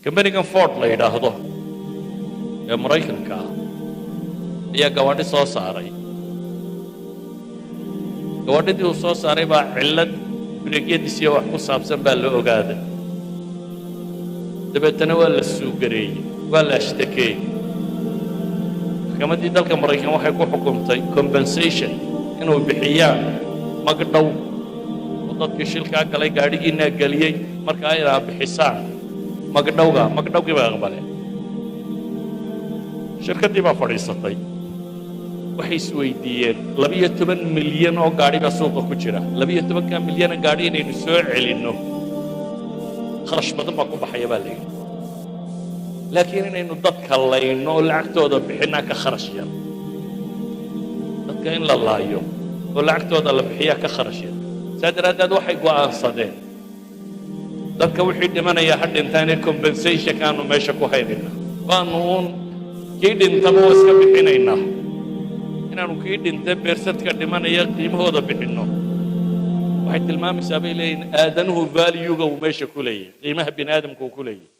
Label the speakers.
Speaker 1: kambanigan Ford la yiraahdo ee Mareykanka ayaa gawaadhi soo saaray gawaadhidii uu soo saaray baa cillad bireegyadiisa wax ku saabsan baa la ogaaday dabeetana waa la suugareeyay waa la ashtakeeyay maxkamaddii dalka Mareykan waxay ku xukuntay compensation inuu bixiyaan magdhow dadkii shilkaa galay gaadhigiina galiyay marka ay bixisaan magdhowgii baa aqbaleen shirkaddii baa fadhiisatay waxay isweydiiyeen 12 milyan oo gaadhi baa suuqa ku jira 12 milyan gaadhi inaynu soo celinno kharash badan baa ku baxaya baa leeyahay laakiin inaynu dadka layno oo lacagtooda bixinaa ka kharash yar dadka in la laayo oo lacagtooda la bixiyaa ka kharash yar saadaraadad waxay go'aansadeen dadka wixii dhimanaya ha dhintaanee compensation kaanu meesha ku haynayna waanu kii dhintaba oo iska bixinaynaa inaanu kii dhintay beersadka dhimanaya qiimahooda bixinno waxay tilmaamaysaa bay leeyihiin aadanuhu valuega uu meesha ku leeyahay qiimaha bini aadamku ku leeyahay